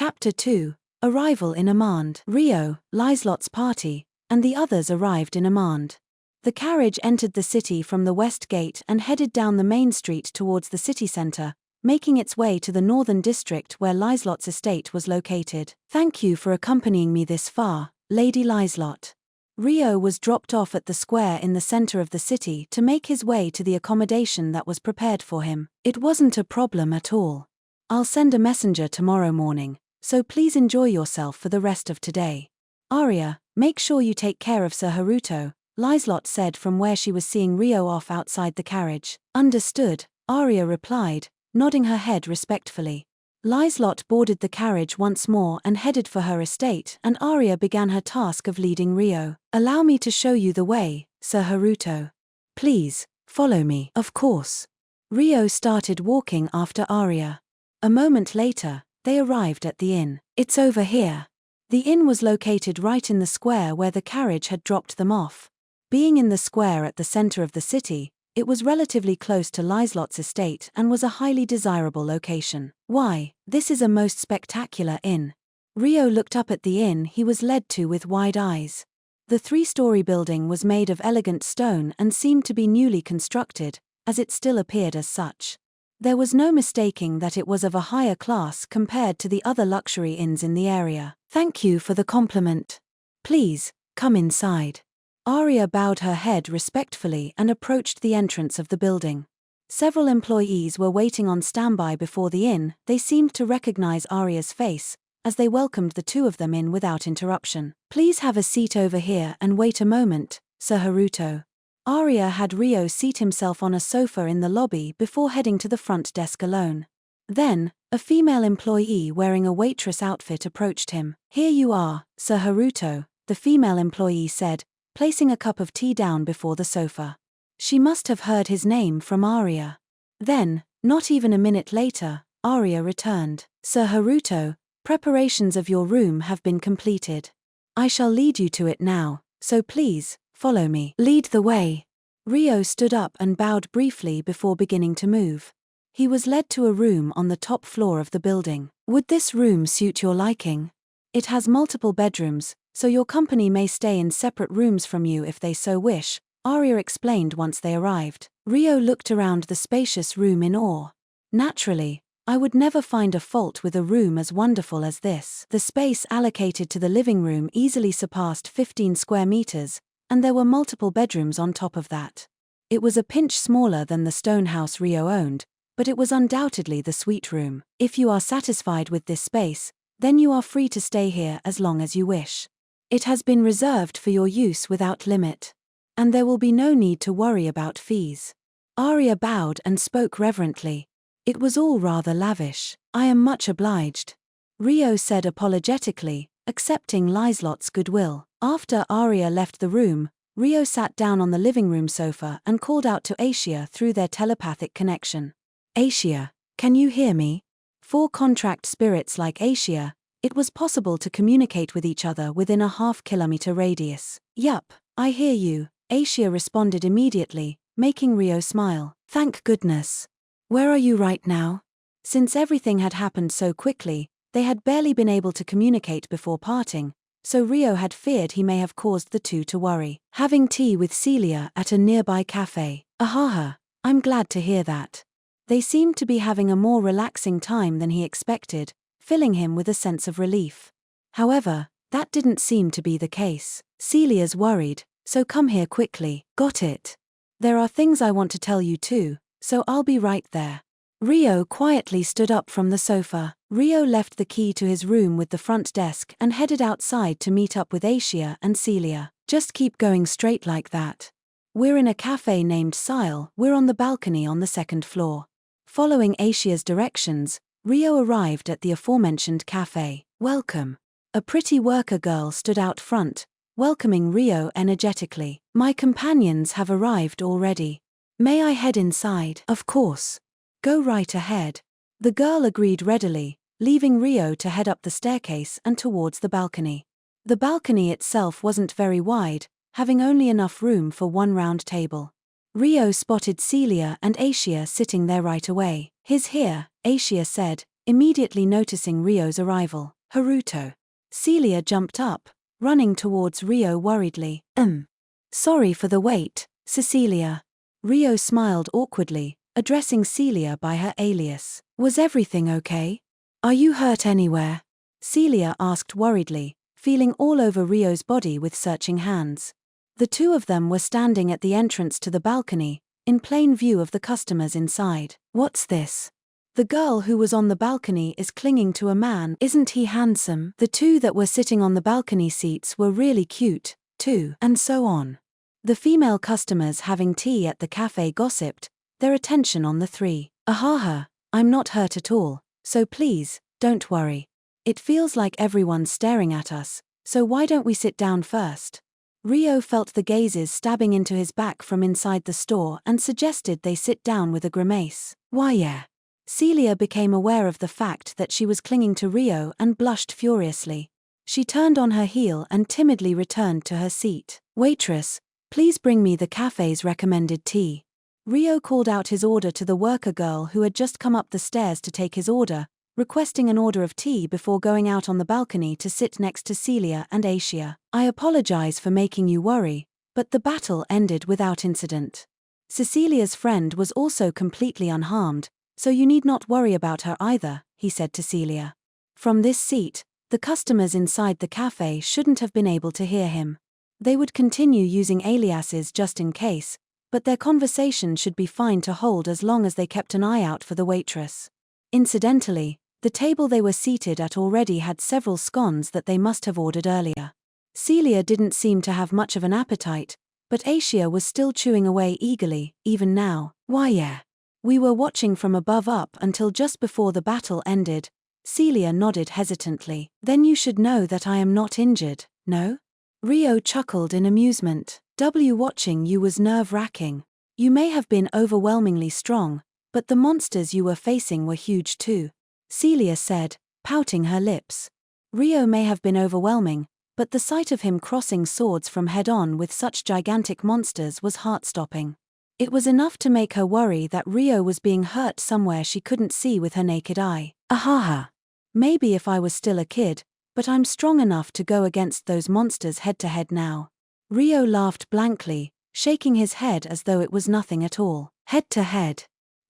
Chapter 2. Arrival in Amand. Rio, Liselot's party, and the others arrived in Amand. The carriage entered the city from the west gate and headed down the main street towards the city center, making its way to the northern district where Liselot's estate was located. Thank you for accompanying me this far, Lady Liselot. Rio was dropped off at the square in the center of the city to make his way to the accommodation that was prepared for him. It wasn't a problem at all. I'll send a messenger tomorrow morning, so please enjoy yourself for the rest of today. Arya, make sure you take care of Sir Haruto, Liselot said from where she was seeing Rio off outside the carriage. Understood, Arya replied, nodding her head respectfully. Liselot boarded the carriage once more and headed for her estate, and Arya began her task of leading Rio. Allow me to show you the way, Sir Haruto. Please, follow me. Of course. Rio started walking after Arya. A moment later, they arrived at the inn. It's over here. The inn was located right in the square where the carriage had dropped them off. Being in the square at the center of the city, it was relatively close to Liselot's estate and was a highly desirable location. Why, this is a most spectacular inn. Rio looked up at the inn he was led to with wide eyes. The three-story building was made of elegant stone and seemed to be newly constructed, as it still appeared as such. There was no mistaking that it was of a higher class compared to the other luxury inns in the area. Thank you for the compliment. Please, come inside. Arya bowed her head respectfully and approached the entrance of the building. Several employees were waiting on standby before the inn. They seemed to recognize Arya's face, as they welcomed the two of them in without interruption. Please have a seat over here and wait a moment, Sir Haruto. Arya had Rio seat himself on a sofa in the lobby before heading to the front desk alone. Then, a female employee wearing a waitress outfit approached him. Here you are, Sir Haruto, the female employee said, placing a cup of tea down before the sofa. She must have heard his name from Arya. Then, not even a minute later, Arya returned. Sir Haruto, preparations of your room have been completed. I shall lead you to it now, so please, follow me. Lead the way. Rio stood up and bowed briefly before beginning to move. He was led to a room on the top floor of the building. Would this room suit your liking? It has multiple bedrooms, so your company may stay in separate rooms from you if they so wish, Arya explained once they arrived. Rio looked around the spacious room in awe. Naturally, I would never find a fault with a room as wonderful as this. The space allocated to the living room easily surpassed 15 square meters, and there were multiple bedrooms on top of that. It was a pinch smaller than the stone house Rio owned, but it was undoubtedly the suite room. If you are satisfied with this space, then you are free to stay here as long as you wish. It has been reserved for your use without limit. And there will be no need to worry about fees. Arya bowed and spoke reverently. It was all rather lavish. I am much obliged. Rio said apologetically, accepting Liselot's goodwill. After Arya left the room, Rio sat down on the living room sofa and called out to Asia through their telepathic connection. Asia, can you hear me? For contract spirits like Asia, it was possible to communicate with each other within a half-kilometer radius. Yup, I hear you, Asia responded immediately, making Rio smile. Thank goodness. Where are you right now? Since everything had happened so quickly, they had barely been able to communicate before parting, so Rio had feared he may have caused the two to worry. Having tea with Celia at a nearby cafe. Ahaha, I'm glad to hear that. They seemed to be having a more relaxing time than he expected, filling him with a sense of relief. However, that didn't seem to be the case. Celia's worried, so come here quickly. Got it. There are things I want to tell you too, so I'll be right there. Rio quietly stood up from the sofa. Rio left the key to his room with the front desk and headed outside to meet up with Asia and Celia. Just keep going straight like that. We're in a cafe named Sile. We're on the balcony on the second floor. Following Asia's directions, Rio arrived at the aforementioned cafe. Welcome. A pretty worker girl stood out front, welcoming Rio energetically. My companions have arrived already. May I head inside? Of course. Go right ahead. The girl agreed readily, leaving Rio to head up the staircase and towards the balcony. The balcony itself wasn't very wide, having only enough room for one round table. Rio spotted Celia and Asia sitting there right away. He's here, Asia said, immediately noticing Ryo's arrival. Haruto. Celia jumped up, running towards Ryo worriedly. Sorry for the wait, Cecilia. Ryo smiled awkwardly, addressing Celia by her alias. Was everything okay? Are you hurt anywhere? Celia asked worriedly, feeling all over Ryo's body with searching hands. The two of them were standing at the entrance to the balcony, in plain view of the customers inside. What's this? The girl who was on the balcony is clinging to a man. Isn't he handsome? The two that were sitting on the balcony seats were really cute, too, and so on. The female customers having tea at the cafe gossiped, their attention on the three. Ahaha, I'm not hurt at all, so please, don't worry. It feels like everyone's staring at us, so why don't we sit down first? Ryo felt the gazes stabbing into his back from inside the store and suggested they sit down with a grimace. Why yeah. Celia became aware of the fact that she was clinging to Ryo and blushed furiously. She turned on her heel and timidly returned to her seat. Waitress, please bring me the cafe's recommended tea. Ryo called out his order to the worker girl who had just come up the stairs to take his order, requesting an order of tea before going out on the balcony to sit next to Celia and Asia. I apologize for making you worry, but the battle ended without incident. Cecilia's friend was also completely unharmed, so you need not worry about her either, he said to Celia. From this seat, the customers inside the cafe shouldn't have been able to hear him. They would continue using aliases just in case, but their conversation should be fine to hold as long as they kept an eye out for the waitress. Incidentally, the table they were seated at already had several scones that they must have ordered earlier. Celia didn't seem to have much of an appetite, but Asia was still chewing away eagerly, even now. Why yeah. We were watching from above up until just before the battle ended. Celia nodded hesitantly. Then you should know that I am not injured, no? Ryo chuckled in amusement. Watching you was nerve-wracking. You may have been overwhelmingly strong, but the monsters you were facing were huge too, Celia said, pouting her lips. Ryo may have been overwhelming, but the sight of him crossing swords from head-on with such gigantic monsters was heart-stopping. It was enough to make her worry that Ryo was being hurt somewhere she couldn't see with her naked eye. Ahaha. Maybe if I was still a kid, but I'm strong enough to go against those monsters head-to-head now. Ryo laughed blankly, shaking his head as though it was nothing at all. Head-to-head.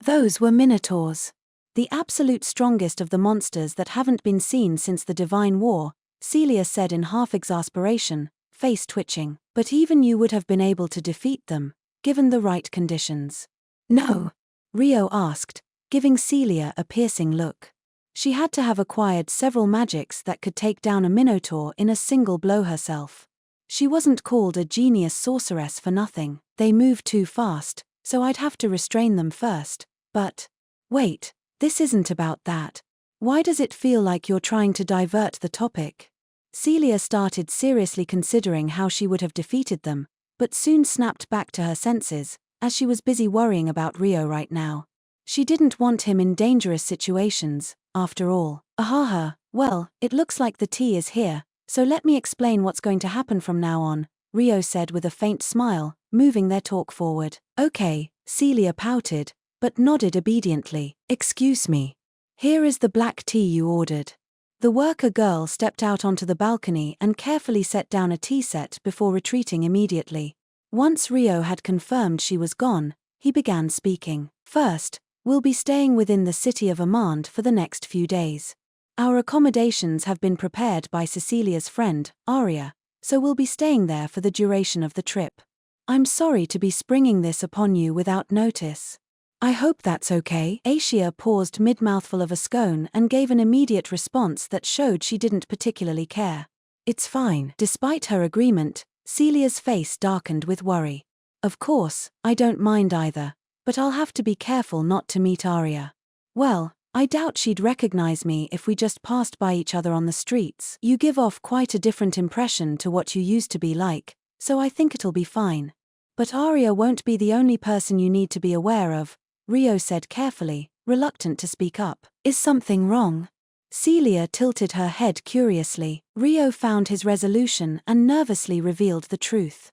Those were minotaurs. The absolute strongest of the monsters that haven't been seen since the Divine War, Celia said in half-exasperation, face twitching. But even you would have been able to defeat them, given the right conditions. No? Ryo asked, giving Celia a piercing look. She had to have acquired several magics that could take down a minotaur in a single blow herself. She wasn't called a genius sorceress for nothing. They move too fast, so I'd have to restrain them first. But wait, this isn't about that. Why does it feel like you're trying to divert the topic? Celia started seriously considering how she would have defeated them, but soon snapped back to her senses, as she was busy worrying about Ryo right now. She didn't want him in dangerous situations, after all. Ahaha, well, it looks like the tea is here, so let me explain what's going to happen from now on, Ryo said with a faint smile, moving their talk forward. Okay, Celia pouted, but nodded obediently. Excuse me. Here is the black tea you ordered. The worker girl stepped out onto the balcony and carefully set down a tea set before retreating immediately. Once Ryo had confirmed she was gone, he began speaking. First, we'll be staying within the city of Amand for the next few days. Our accommodations have been prepared by Cecilia's friend, Aria, so we'll be staying there for the duration of the trip. I'm sorry to be springing this upon you without notice. I hope that's okay. Asia paused mid-mouthful of a scone and gave an immediate response that showed she didn't particularly care. It's fine. Despite her agreement, Celia's face darkened with worry. Of course, I don't mind either, but I'll have to be careful not to meet Aria. Well, I doubt she'd recognize me if we just passed by each other on the streets. You give off quite a different impression to what you used to be like, so I think it'll be fine. But Aria won't be the only person you need to be aware of, Ryo said carefully, reluctant to speak up. Is something wrong? Celia tilted her head curiously. Ryo found his resolution and nervously revealed the truth.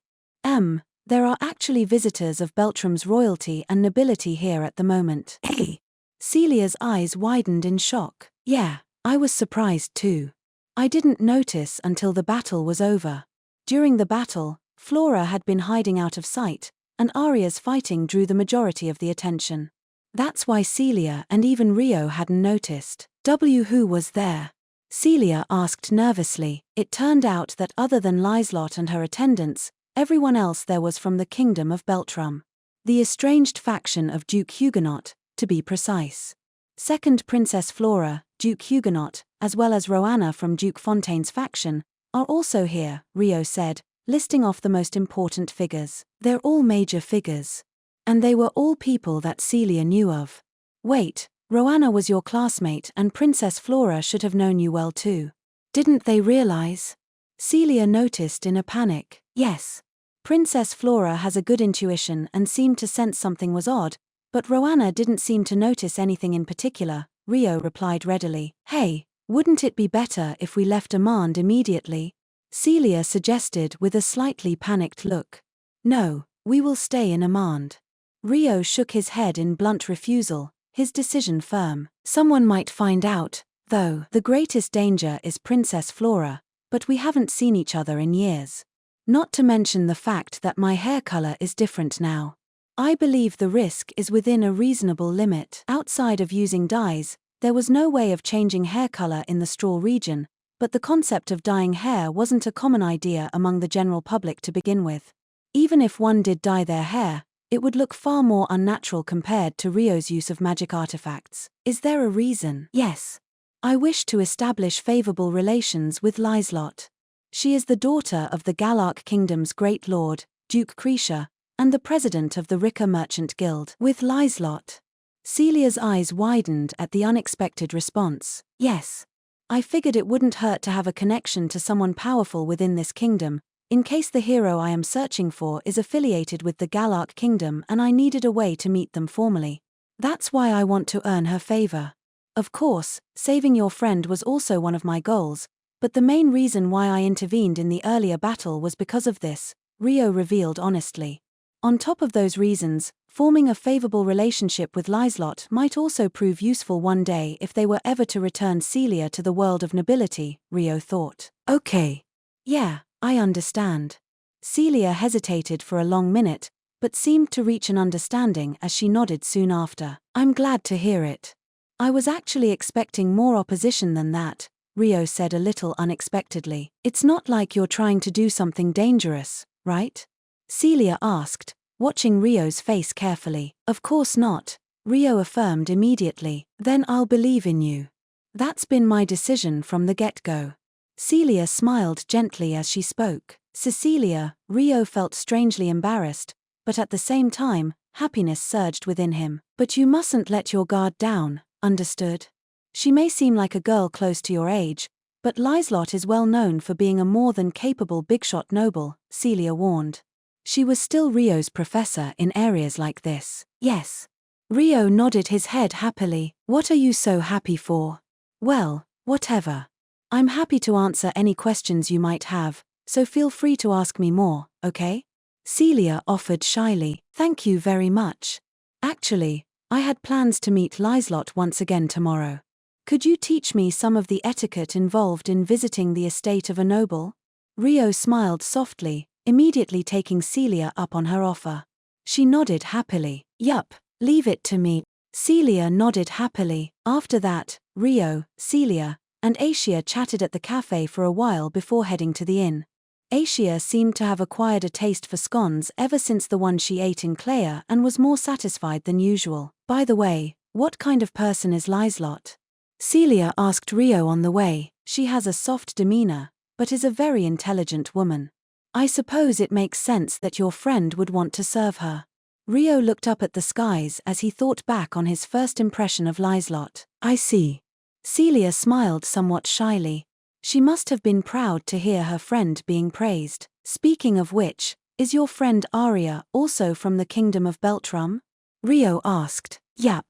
There are actually visitors of Beltram's royalty and nobility here at the moment. Hey! Celia's eyes widened in shock. Yeah, I was surprised too. I didn't notice until the battle was over. During the battle, Flora had been hiding out of sight, and Arya's fighting drew the majority of the attention. That's why Celia and even Rio hadn't noticed. Who was there? Celia asked nervously. It turned out that other than Liselot and her attendants, everyone else there was from the kingdom of Beltrum. The estranged faction of Duke Huguenot, to be precise. Second Princess Flora, Duke Huguenot, as well as Roanna from Duke Fontaine's faction, are also here, Rio said, listing off the most important figures. They're all major figures. And they were all people that Celia knew of. Wait, Roanna was your classmate and Princess Flora should have known you well too. Didn't they realize? Celia noticed in a panic. Yes. Princess Flora has a good intuition and seemed to sense something was odd, but Roanna didn't seem to notice anything in particular, Rio replied readily. Hey, wouldn't it be better if we left Amand immediately? Celia suggested with a slightly panicked look. No, we will stay in Amand. Rio shook his head in blunt refusal, his decision firm. Someone might find out, though. The greatest danger is Princess Flora, but we haven't seen each other in years. Not to mention the fact that my hair color is different now. I believe the risk is within a reasonable limit. Outside of using dyes, there was no way of changing hair color in the Straw region, but the concept of dyeing hair wasn't a common idea among the general public to begin with. Even if one did dye their hair, it would look far more unnatural compared to Rio's use of magic artifacts. Is there a reason? Yes. I wish to establish favorable relations with Liselot. She is the daughter of the Galark Kingdom's great lord, Duke Krisha, and the president of the Rika Merchant Guild. With Liselot. Celia's eyes widened at the unexpected response. Yes. I figured it wouldn't hurt to have a connection to someone powerful within this kingdom, in case the hero I am searching for is affiliated with the Galark Kingdom and I needed a way to meet them formally. That's why I want to earn her favor. Of course, saving your friend was also one of my goals, but the main reason why I intervened in the earlier battle was because of this, Rio revealed honestly. On top of those reasons, forming a favorable relationship with Liselot might also prove useful one day if they were ever to return Celia to the world of nobility, Rio thought. Okay. Yeah, I understand. Celia hesitated for a long minute, but seemed to reach an understanding as she nodded soon after. I'm glad to hear it. I was actually expecting more opposition than that, Rio said a little unexpectedly. It's not like you're trying to do something dangerous, right? Celia asked, watching Rio's face carefully. Of course not, Rio affirmed immediately. Then I'll believe in you. That's been my decision from the get-go. Celia smiled gently as she spoke. Cecilia, Rio felt strangely embarrassed, but at the same time, happiness surged within him. But you mustn't let your guard down, understood? She may seem like a girl close to your age, but Liselot is well known for being a more than capable big-shot noble, Celia warned. She was still Rio's professor in areas like this. Yes. Rio nodded his head happily. What are you so happy for? Well, whatever. I'm happy to answer any questions you might have, so feel free to ask me more, okay? Celia offered shyly. Thank you very much. Actually, I had plans to meet Liselot once again tomorrow. Could you teach me some of the etiquette involved in visiting the estate of a noble? Rio smiled softly, immediately taking Celia up on her offer. She nodded happily. Yup, leave it to me. Celia nodded happily. After that, Rio, Celia, and Asia chatted at the cafe for a while before heading to the inn. Asia seemed to have acquired a taste for scones ever since the one she ate in Clare and was more satisfied than usual. By the way, what kind of person is Liselot? Celia asked Rio on the way. She has a soft demeanor, but is a very intelligent woman. I suppose it makes sense that your friend would want to serve her. Rio looked up at the skies as he thought back on his first impression of Liselot. I see. Celia smiled somewhat shyly. She must have been proud to hear her friend being praised. Speaking of which, is your friend Arya also from the kingdom of Beltrum? Rio asked. Yep.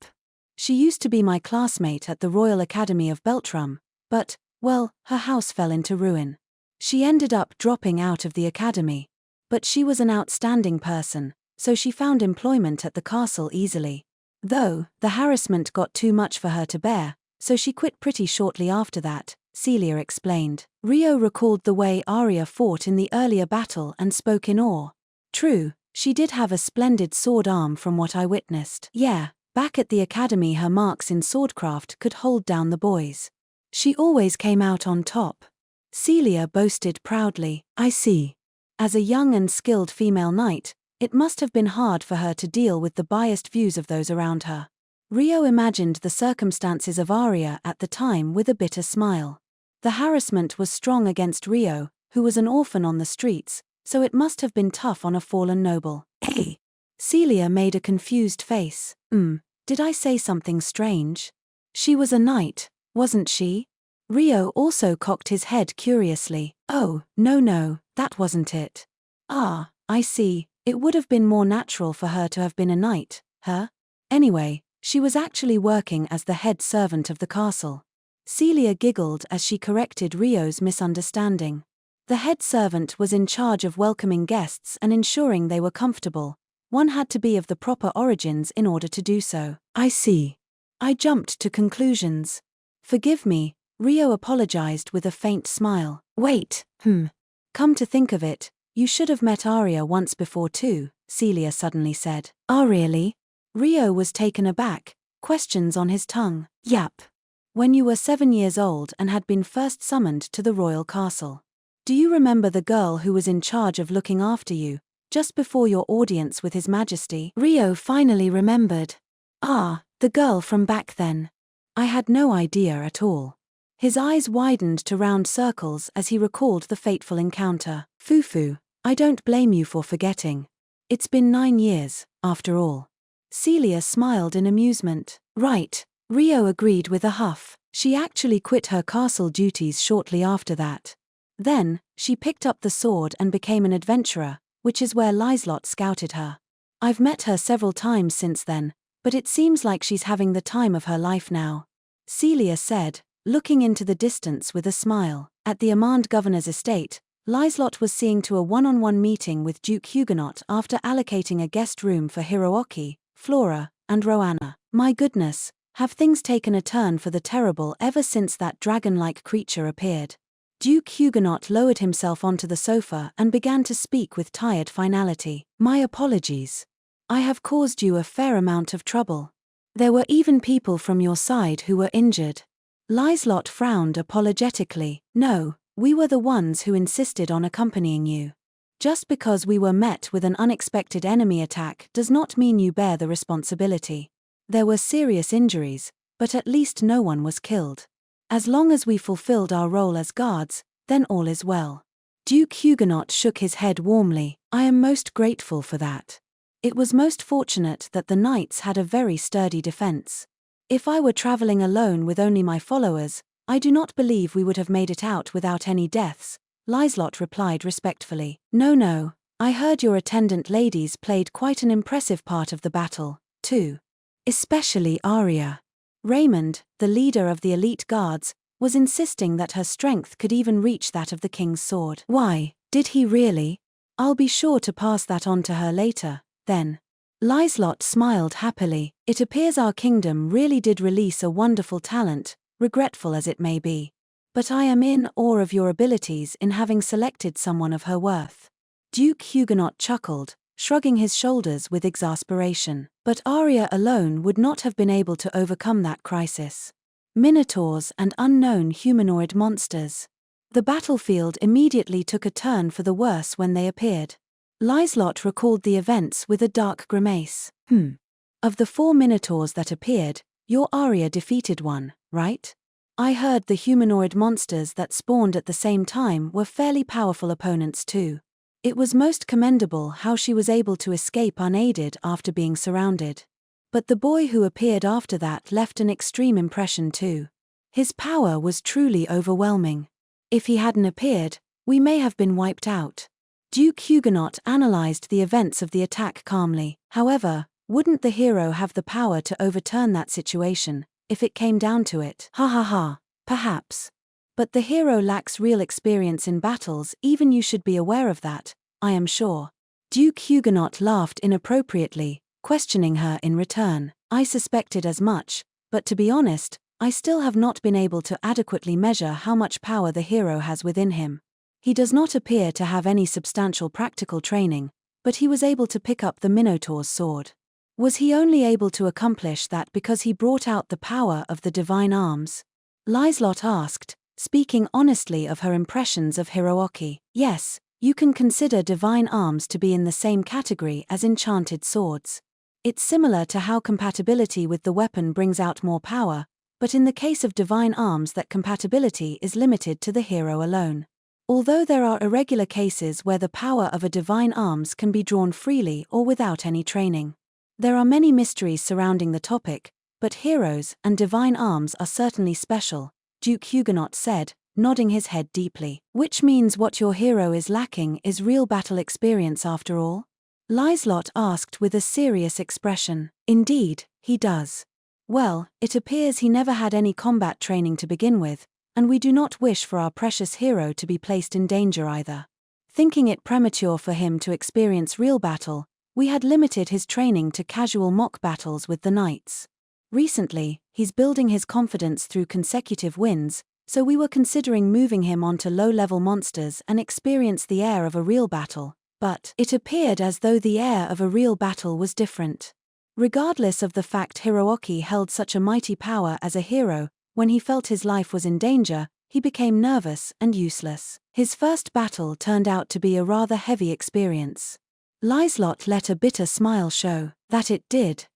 She used to be my classmate at the Royal Academy of Beltrum, but, well, her house fell into ruin. She ended up dropping out of the academy. But she was an outstanding person, so she found employment at the castle easily. Though, the harassment got too much for her to bear, so she quit pretty shortly after that, Celia explained. Rio recalled the way Arya fought in the earlier battle and spoke in awe. True, she did have a splendid sword arm from what I witnessed. Yeah, back at the academy her marks in swordcraft could hold down the boys. She always came out on top. Celia boasted proudly. I see. As a young and skilled female knight, it must have been hard for her to deal with the biased views of those around her. Rio imagined the circumstances of Arya at the time with a bitter smile. The harassment was strong against Rio, who was an orphan on the streets, so it must have been tough on a fallen noble. Hey! Celia made a confused face. Did I say something strange? She was a knight, wasn't she? Rio also cocked his head curiously. Oh, no, that wasn't it. Ah, I see, it would have been more natural for her to have been a knight, huh? Anyway, she was actually working as the head servant of the castle. Celia giggled as she corrected Rio's misunderstanding. The head servant was in charge of welcoming guests and ensuring they were comfortable. One had to be of the proper origins in order to do so. I see. I jumped to conclusions. Forgive me, Rio apologized with a faint smile. Wait, Come to think of it, you should have met Arya once before too, Celia suddenly said. Oh really? Rio was taken aback, questions on his tongue. Yap. When you were 7 years old and had been first summoned to the royal castle. Do you remember the girl who was in charge of looking after you, just before your audience with His Majesty? Rio finally remembered. Ah, the girl from back then. I had no idea at all. His eyes widened to round circles as he recalled the fateful encounter. Fufu, I don't blame you for forgetting. It's been 9 years, after all. Celia smiled in amusement. Right, Rio agreed with a huff. She actually quit her castle duties shortly after that. Then, she picked up the sword and became an adventurer, which is where Liselot scouted her. I've met her several times since then, but it seems like she's having the time of her life now. Celia said, looking into the distance with a smile. At the Amand governor's estate, Liselot was seeing to a one-on-one meeting with Duke Huguenot after allocating a guest room for Hiroaki, Flora, and Roanna. My goodness, have things taken a turn for the terrible ever since that dragon-like creature appeared? Duke Huguenot lowered himself onto the sofa and began to speak with tired finality. My apologies. I have caused you a fair amount of trouble. There were even people from your side who were injured. Liselot frowned apologetically. No, we were the ones who insisted on accompanying you. Just because we were met with an unexpected enemy attack does not mean you bear the responsibility. There were serious injuries, but at least no one was killed. As long as we fulfilled our role as guards, then all is well. Duke Huguenot shook his head warmly. I am most grateful for that. It was most fortunate that the knights had a very sturdy defense. If I were traveling alone with only my followers, I do not believe we would have made it out without any deaths, Liselot replied respectfully. No, I heard your attendant ladies played quite an impressive part of the battle, too. Especially Arya. Raymond, the leader of the elite guards, was insisting that her strength could even reach that of the king's sword. Why, did he really? I'll be sure to pass that on to her later, then. Liselot smiled happily. It appears our kingdom really did release a wonderful talent, regretful as it may be. But I am in awe of your abilities in having selected someone of her worth. Duke Huguenot chuckled, shrugging his shoulders with exasperation. But Arya alone would not have been able to overcome that crisis. Minotaurs and unknown humanoid monsters. The battlefield immediately took a turn for the worse when they appeared. Liselot recalled the events with a dark grimace. Of the 4 minotaurs that appeared, your Arya defeated one, right? I heard the humanoid monsters that spawned at the same time were fairly powerful opponents too. It was most commendable how she was able to escape unaided after being surrounded. But the boy who appeared after that left an extreme impression too. His power was truly overwhelming. If he hadn't appeared, we may have been wiped out. Duke Huguenot analyzed the events of the attack calmly. However, wouldn't the hero have the power to overturn that situation, if it came down to it? Perhaps. But the hero lacks real experience in battles, even you should be aware of that, I am sure. Duke Huguenot laughed inappropriately, questioning her in return. I suspected as much, but to be honest, I still have not been able to adequately measure how much power the hero has within him. He does not appear to have any substantial practical training, but he was able to pick up the Minotaur's sword. Was he only able to accomplish that because he brought out the power of the divine arms? Liselot asked, speaking honestly of her impressions of Hiroaki. Yes, you can consider divine arms to be in the same category as enchanted swords. It's similar to how compatibility with the weapon brings out more power, but in the case of divine arms that compatibility is limited to the hero alone. Although there are irregular cases where the power of a divine arms can be drawn freely or without any training. There are many mysteries surrounding the topic, but heroes and divine arms are certainly special, Duke Huguenot said, nodding his head deeply. Which means what your hero is lacking is real battle experience after all? Liselot asked with a serious expression. Indeed, he does. Well, it appears he never had any combat training to begin with, and we do not wish for our precious hero to be placed in danger either. Thinking it premature for him to experience real battle, we had limited his training to casual mock battles with the knights. Recently, he's building his confidence through consecutive wins, so we were considering moving him onto low-level monsters and experience the air of a real battle, but it appeared as though the air of a real battle was different. Regardless of the fact Hiroaki held such a mighty power as a hero, when he felt his life was in danger, he became nervous and useless. His first battle turned out to be a rather heavy experience. Liselot let a bitter smile show. That it did.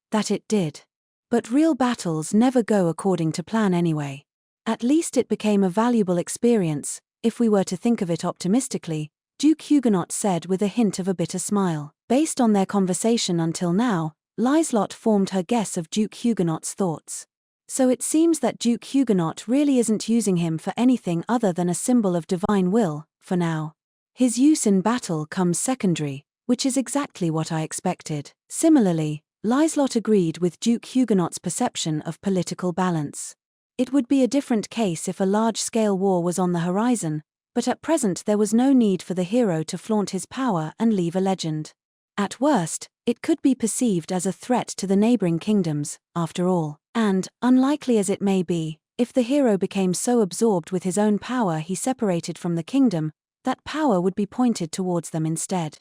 But real battles never go according to plan anyway. At least it became a valuable experience, if we were to think of it optimistically, Duke Huguenot said with a hint of a bitter smile. Based on their conversation until now, Liselot formed her guess of Duke Huguenot's thoughts. So it seems that Duke Huguenot really isn't using him for anything other than a symbol of divine will, for now. His use in battle comes secondary, which is exactly what I expected. Similarly, Liselot agreed with Duke Huguenot's perception of political balance. It would be a different case if a large-scale war was on the horizon, but at present there was no need for the hero to flaunt his power and leave a legend. At worst, it could be perceived as a threat to the neighboring kingdoms, after all. And, unlikely as it may be, if the hero became so absorbed with his own power he separated from the kingdom, that power would be pointed towards them instead.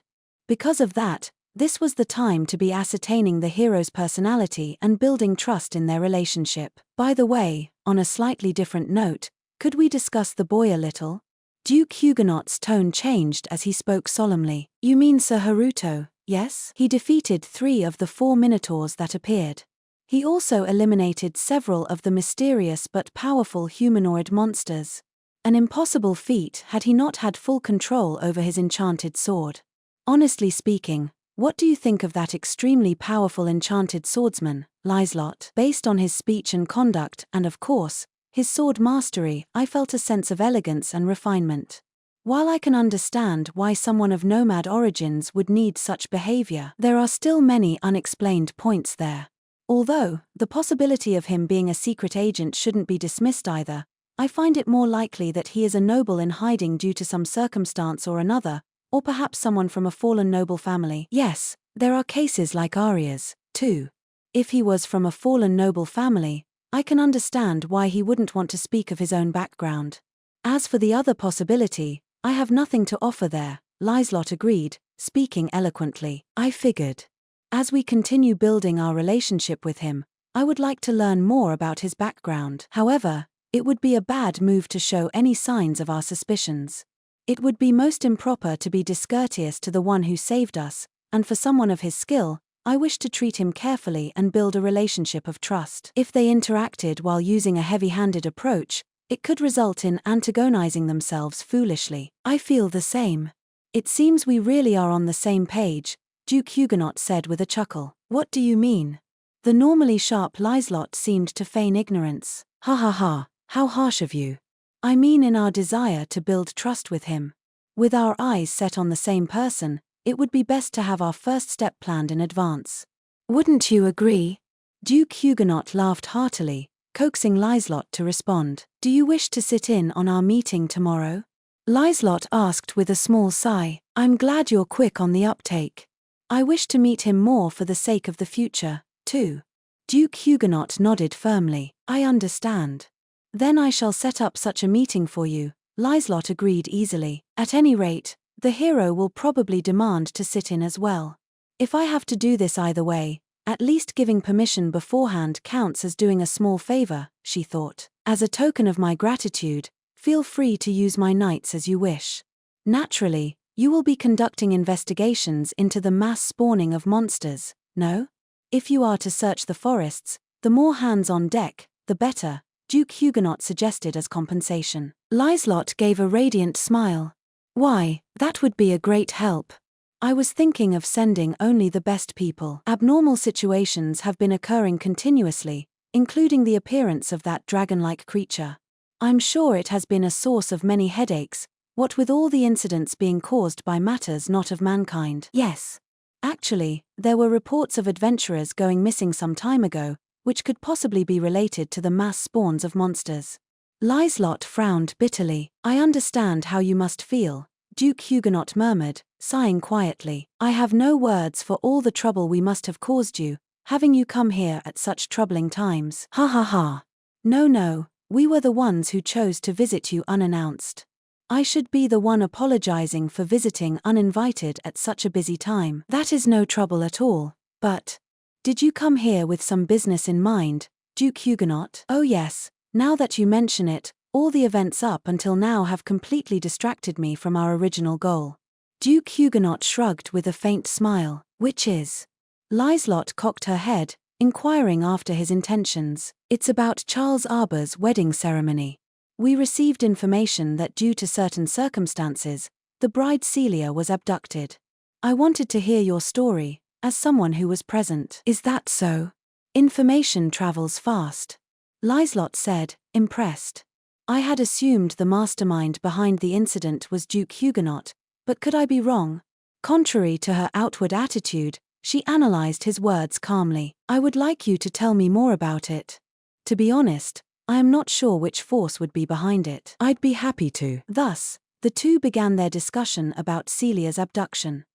Because of that, this was the time to be ascertaining the hero's personality and building trust in their relationship. By the way, on a slightly different note, could we discuss the boy a little? Duke Huguenot's tone changed as he spoke solemnly. You mean Sir Haruto, yes? He defeated 3 of the 4 minotaurs that appeared. He also eliminated several of the mysterious but powerful humanoid monsters. An impossible feat had he not had full control over his enchanted sword. Honestly speaking, what do you think of that extremely powerful enchanted swordsman, Liselot? Based on his speech and conduct and, of course, his sword mastery, I felt a sense of elegance and refinement. While I can understand why someone of nomad origins would need such behavior, there are still many unexplained points there. Although, the possibility of him being a secret agent shouldn't be dismissed either, I find it more likely that he is a noble in hiding due to some circumstance or another, or perhaps someone from a fallen noble family. Yes, there are cases like Arya's, too. If he was from a fallen noble family, I can understand why he wouldn't want to speak of his own background. As for the other possibility, I have nothing to offer there, Liselot agreed, speaking eloquently. I figured. As we continue building our relationship with him, I would like to learn more about his background. However, it would be a bad move to show any signs of our suspicions. It would be most improper to be discourteous to the one who saved us, and for someone of his skill, I wish to treat him carefully and build a relationship of trust. If they interacted while using a heavy-handed approach, it could result in antagonizing themselves foolishly. I feel the same. It seems we really are on the same page, Duke Huguenot said with a chuckle. What do you mean? The normally sharp Liselot seemed to feign ignorance. Ha ha ha, how harsh of you. I mean in our desire to build trust with him. With our eyes set on the same person, it would be best to have our first step planned in advance. Wouldn't you agree? Duke Huguenot laughed heartily, coaxing Liselot to respond. Do you wish to sit in on our meeting tomorrow? Liselot asked with a small sigh. I'm glad you're quick on the uptake. I wish to meet him more for the sake of the future, too. Duke Huguenot nodded firmly. I understand. Then I shall set up such a meeting for you, Liselot agreed easily. At any rate, the hero will probably demand to sit in as well. If I have to do this either way, at least giving permission beforehand counts as doing a small favor, she thought. As a token of my gratitude, feel free to use my knights as you wish. Naturally, you will be conducting investigations into the mass spawning of monsters, no? If you are to search the forests, the more hands on deck, the better, Duke Huguenot suggested as compensation. Liselot gave a radiant smile. Why, that would be a great help. I was thinking of sending only the best people. Abnormal situations have been occurring continuously, including the appearance of that dragon-like creature. I'm sure it has been a source of many headaches, what with all the incidents being caused by matters not of mankind. Yes. Actually, there were reports of adventurers going missing some time ago, which could possibly be related to the mass spawns of monsters. Liselot frowned bitterly. I understand how you must feel, Duke Huguenot murmured, sighing quietly. I have no words for all the trouble we must have caused you, having you come here at such troubling times. Ha ha ha. No, we were the ones who chose to visit you unannounced. I should be the one apologizing for visiting uninvited at such a busy time. That is no trouble at all, but... Did you come here with some business in mind, Duke Huguenot? Oh yes, now that you mention it, all the events up until now have completely distracted me from our original goal. Duke Huguenot shrugged with a faint smile. Which is? Liselot cocked her head, inquiring after his intentions. It's about Charles Arber's wedding ceremony. We received information that due to certain circumstances, the bride Celia was abducted. I wanted to hear your story, as someone who was present. Is that so? Information travels fast. Liselot said, impressed. I had assumed the mastermind behind the incident was Duke Huguenot, but could I be wrong? Contrary to her outward attitude, she analyzed his words calmly. I would like you to tell me more about it. To be honest, I am not sure which force would be behind it. I'd be happy to. Thus, the two began their discussion about Celia's abduction.